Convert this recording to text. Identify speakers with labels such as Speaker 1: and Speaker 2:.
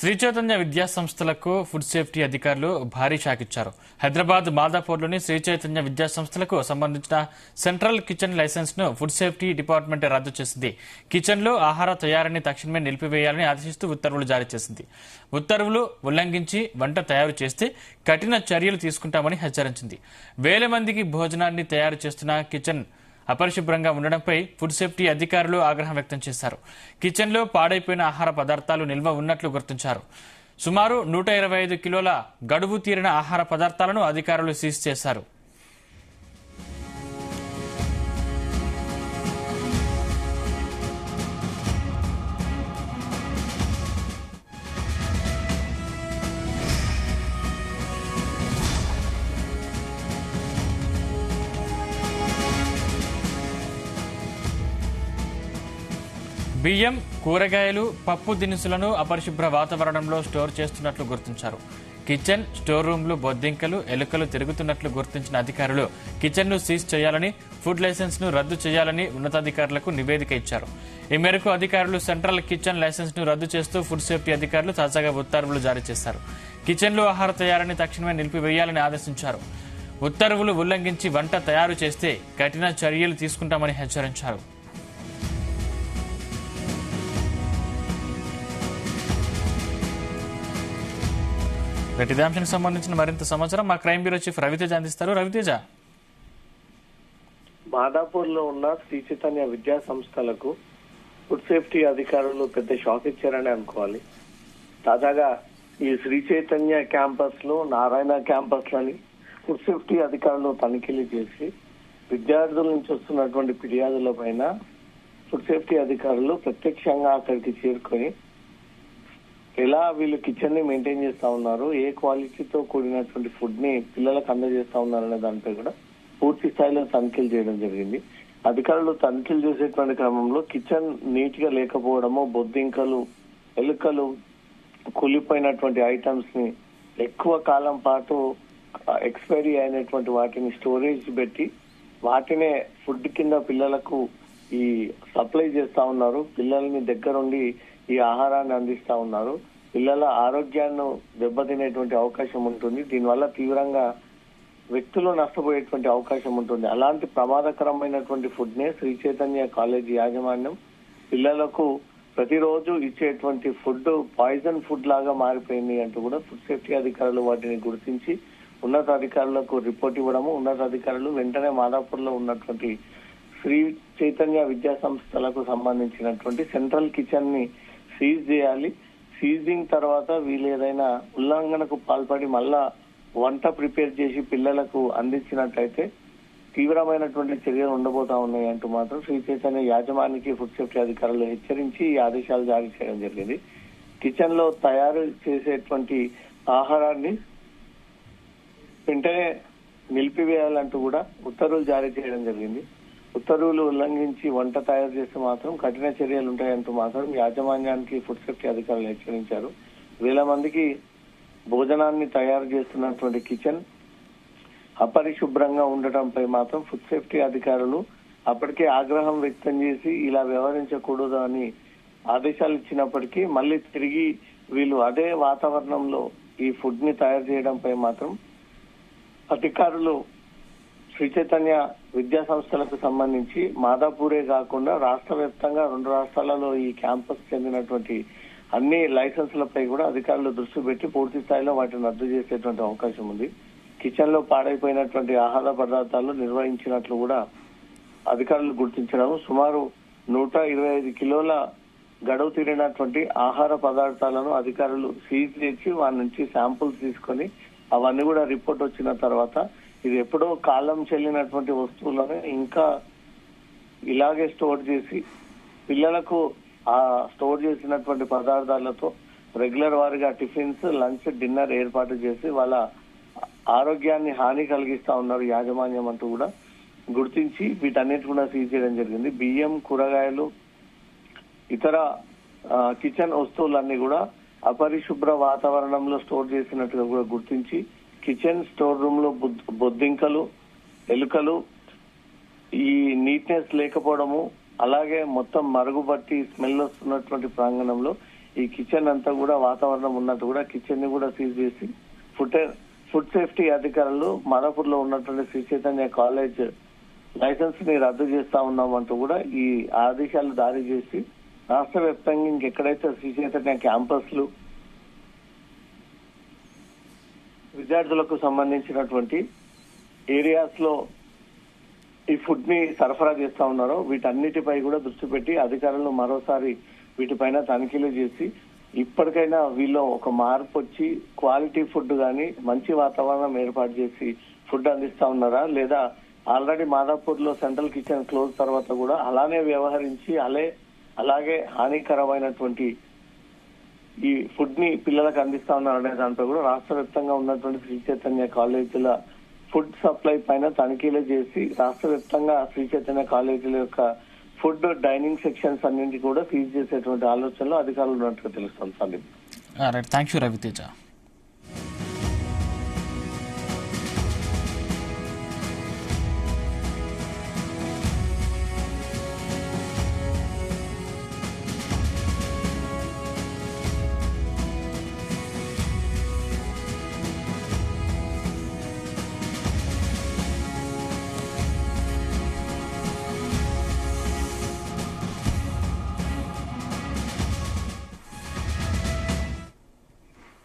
Speaker 1: శ్రీ చైతన్య విద్యా సంస్థలకు food safety అధికారులు భారీ షాక్ ఇచ్చారు. హైదరాబాద్ మాదాపూర్లోని శ్రీ చైతన్య విద్యా సంస్థలకు సంబంధించిన సెంట్రల్ కిచెన్ లైసెన్స్ ను ఫుడ్ సేఫ్టీ డిపార్ట్మెంట్ రద్దు చేసింది. కిచెన్ లో ఆహార తయారీని తక్షణమే నిలిపివేయాలని ఆదేశిస్తూ ఉత్తర్వులు జారీ చేసింది. ఉత్తర్వులు ఉల్లంఘించి వంట తయారు చేస్తే కఠిన చర్యలు తీసుకుంటామని హెచ్చరించింది. వేల మందికి భోజనాన్ని తయారు చేస్తున్న కిచెన్ అపరిశుభ్రంగా ఉండడంపై ఫుడ్ సేఫ్టీ అధికారులు ఆగ్రహం వ్యక్తం చేశారు. కిచెన్ లో పాడైపోయిన ఆహార పదార్థాలు నిల్వ ఉన్నట్లు గుర్తించారు. సుమారు 125 కిలోల గడువు తీరిన ఆహార పదార్థాలను అధికారులు సీజ్ చేశారు. బియ్యం, కూరగాయలు, పప్పు దినుసులను అపరిశుభ్ర వాతావరణంలో స్టోర్ చేస్తున్నట్లు గుర్తించారు. కిచెన్, స్టోర్ రూమ్లు బొద్దింకలు, ఎలుకలు తిరుగుతున్నట్లు గుర్తించిన అధికారులు కిచెన్ ను సీజ్ చేయాలని, ఫుడ్ లైసెన్స్ ను రద్దు చేయాలని ఉన్నతాధికారులకు నివేదిక ఇచ్చారు. ఈ మేరకు అధికారులు సెంట్రల్ కిచెన్ లైసెన్స్ ను రద్దు చేస్తూ ఫుడ్ సేఫ్టీ అధికారులు తాజాగా ఉత్తర్వులు జారీ చేశారు. కిచెన్ లో ఆహార తయారీని తక్షణమే నిలిపివేయాలని ఆదేశించారు. ఉత్తర్వులు ఉల్లంఘించి వంట తయారు చేస్తే కఠిన చర్యలు తీసుకుంటామని హెచ్చరించారు. ఇదే అంశానికి సంబంధించిన మరింత సమాచారం మా క్రైమ్ బ్యూరో చీఫ్ రవితేజ అందిస్తారు. రవితేజ,
Speaker 2: మాదాపూర్ లో ఉన్న శ్రీ చైతన్య విద్యా సంస్థలకు ఫుడ్ సేఫ్టీ అధికారులు పెద్ద షాక్ ఇచ్చారని అనుకోవాలి. తాజాగా ఈ శ్రీ చైతన్య క్యాంపస్ లో, నారాయణ క్యాంపస్ లని ఫుడ్ సేఫ్టీ అధికారులు తనిఖీలు చేసి విద్యార్థుల నుంచి వస్తున్నటువంటి ఫిర్యాదుల పైన ఫుడ్ సేఫ్టీ అధికారులు ప్రత్యక్షంగా అక్కడికి చేరుకొని ఎలా వీళ్ళు కిచెన్ ని మెయింటైన్ చేస్తా ఉన్నారు, ఏ క్వాలిటీతో కూడినటువంటి ఫుడ్ ని పిల్లలకు అందజేస్తా ఉన్నారనే దానిపై కూడా పూర్తి స్థాయిలో తనిఖీలు చేయడం జరిగింది. అధికారులు తనిఖీలు చేసేటువంటి క్రమంలో కిచెన్ నీట్ గా లేకపోవడము, బొద్దింకలు, ఎలుకలు, కూలిపోయినటువంటి ఐటమ్స్ ని ఎక్కువ కాలం పాటు ఎక్స్పైరీ అయినటువంటి వాటిని స్టోరేజ్ పెట్టి వాటినే ఫుడ్ కింద పిల్లలకు ఈ సప్లై చేస్తా ఉన్నారు. పిల్లల్ని దగ్గరుండి ఈ ఆహారాన్ని అందిస్తా ఉన్నారు. పిల్లల ఆరోగ్యాన్ని దెబ్బతినేటువంటి అవకాశం ఉంటుంది. దీనివల్ల తీవ్రంగా వ్యక్తులు నష్టపోయేటువంటి అవకాశం ఉంటుంది. అలాంటి ప్రమాదకరమైనటువంటి ఫుడ్ నే శ్రీ చైతన్య కాలేజీ యాజమాన్యం పిల్లలకు ప్రతిరోజు ఇచ్చేటువంటి ఫుడ్ పాయిజన్ ఫుడ్ లాగా మారిపోయింది అంటూ కూడా ఫుడ్ సేఫ్టీ అధికారులు వాటిని గుర్తించి ఉన్నతాధికారులకు రిపోర్ట్ ఇవ్వడము, ఉన్నతాధికారులు వెంటనే మాదాపూర్ లో ఉన్నటువంటి శ్రీ చైతన్య విద్యా సంస్థలకు సంబంధించినటువంటి సెంట్రల్ కిచెన్ ని సీజ్ చేయాలి. సీజింగ్ తర్వాత వీళ్ళు ఏదైనా ఉల్లంఘనకు పాల్పడి మళ్ళా వంట ప్రిపేర్ చేసి పిల్లలకు అందించినట్లయితే తీవ్రమైనటువంటి చర్యలు ఉండబోతా ఉన్నాయి అంటూ మాత్రం శ్రీ చైతన్య యాజమాన్యానికి ఫుడ్ సేఫ్టీ అధికారులు హెచ్చరించి ఈ ఆదేశాలు జారీ చేయడం జరిగింది. కిచెన్ లో తయారు చేసేటువంటి ఆహారాన్ని వెంటనే నిలిపివేయాలంటూ కూడా ఉత్తర్వులు జారీ చేయడం జరిగింది. ఉత్తర్వులు ఉల్లంఘించి వంట తయారు చేస్తే మాత్రం కఠిన చర్యలు ఉంటాయంటూ మాత్రం యాజమాన్యానికి ఫుడ్ సేఫ్టీ అధికారులు హెచ్చరించారు. వేల మందికి భోజనాన్ని తయారు చేస్తున్నటువంటి కిచెన్ అపరిశుభ్రంగా ఉండటంపై మాత్రం ఫుడ్ సేఫ్టీ అధికారులు అప్పటికే ఆగ్రహం వ్యక్తం చేసి ఇలా వ్యవహరించకూడదు అని ఆదేశాలు ఇచ్చినప్పటికీ మళ్ళీ తిరిగి వీళ్ళు అదే వాతావరణంలో ఈ ఫుడ్ ని తయారు చేయడంపై మాత్రం అధికారులు శ్రీ చైతన్య విద్యా సంస్థలకు సంబంధించి మాదాపూరే కాకుండా రాష్ట్ర వ్యాప్తంగా 2 రాష్ట్రాలలో ఈ క్యాంపస్ చెందినటువంటి అన్ని లైసెన్సులపై కూడా అధికారులు దృష్టి పెట్టి పూర్తి స్థాయిలో వాటిని రద్దు చేసేటువంటి అవకాశం ఉంది. కిచెన్ లో పాడైపోయినటువంటి ఆహార పదార్థాలు నిర్వహించినట్లు కూడా అధికారులు గుర్తించడం, సుమారు 125 కిలోల గడువు తీరినటువంటి ఆహార పదార్థాలను అధికారులు సీజ్ చేసి వారి నుంచి శాంపుల్స్ తీసుకొని అవన్నీ కూడా రిపోర్ట్ వచ్చిన తర్వాత ఇది ఎప్పుడో కాలం చెల్లినటువంటి వస్తువులను ఇంకా ఇలాగే స్టోర్ చేసి పిల్లలకు ఆ స్టోర్ చేసినటువంటి పదార్థాలతో రెగ్యులర్ వారిగా టిఫిన్స్, లంచ్, డిన్నర్ ఏర్పాటు చేసి వాళ్ళ ఆరోగ్యాన్ని హాని కలిగిస్తా ఉన్నారు యాజమాన్యం అంటూ కూడా గుర్తించి వీటన్నిటి కూడా సీజ్ చేయడం జరిగింది. బియ్యం, కూరగాయలు, ఇతర కిచెన్ వస్తువులన్నీ కూడా అపరిశుభ్ర వాతావరణంలో స్టోర్ చేసినట్టుగా కూడా గుర్తించి కిచెన్, స్టోర్ రూమ్ లో బొద్దింకలు, ఎలుకలు, ఈ నీట్నెస్ లేకపోవడము, అలాగే మొత్తం మరుగుబట్టి స్మెల్ వస్తున్నటువంటి ప్రాంగణంలో ఈ కిచెన్ అంతా కూడా వాతావరణం ఉన్నట్టు కూడా కిచెన్ ని కూడా సీజ్ చేసి ఫుడ్ సేఫ్టీ అధికారులు మాదాపూర్ లో ఉన్నటువంటి శ్రీ చైతన్య కాలేజ్ లైసెన్స్ ని రద్దు చేస్తా ఉన్నామంటూ కూడా ఈ ఆదేశాలు జారీ చేసి రాష్ట్ర వ్యాప్తంగా ఇంకెక్కడైతే శ్రీ చైతన్య క్యాంపస్లు విద్యార్థులకు సంబంధించినటువంటి ఏరియాస్ లో ఈ ఫుడ్ ని సరఫరా చేస్తా ఉన్నారో వీటన్నిటిపై కూడా దృష్టి పెట్టి అధికారులు మరోసారి వీటిపైన తనిఖీలు చేసి ఇప్పటికైనా వీళ్ళు ఒక మార్పు వచ్చి క్వాలిటీ ఫుడ్ గాని మంచి వాతావరణం ఏర్పాటు చేసి ఫుడ్ అందిస్తా ఉన్నారా, లేదా ఆల్రెడీ మాదాపూర్ లో సెంట్రల్ కిచెన్ క్లోజ్ తర్వాత కూడా అలానే వ్యవహరించి అలాగే హానికరమైనటువంటి ఈ ఫుడ్ ని పిల్లలకు అందిస్తా ఉన్నారు అనే దానిపై కూడా రాష్ట్ర వ్యాప్తంగా ఉన్నటువంటి శ్రీ చైతన్య కాలేజీల ఫుడ్ సప్లై పైన తనిఖీలు చేసి రాష్ట్ర వ్యాప్తంగా శ్రీ చైతన్య కాలేజీల యొక్క ఫుడ్ డైనింగ్ సెక్షన్స్ అన్నింటి కూడా సీజ్ చేసేటువంటి ఆలోచనలో అధికారులు ఉన్నట్టుగా తెలుస్తుంది సందీప్.
Speaker 1: Thank you Raviteja.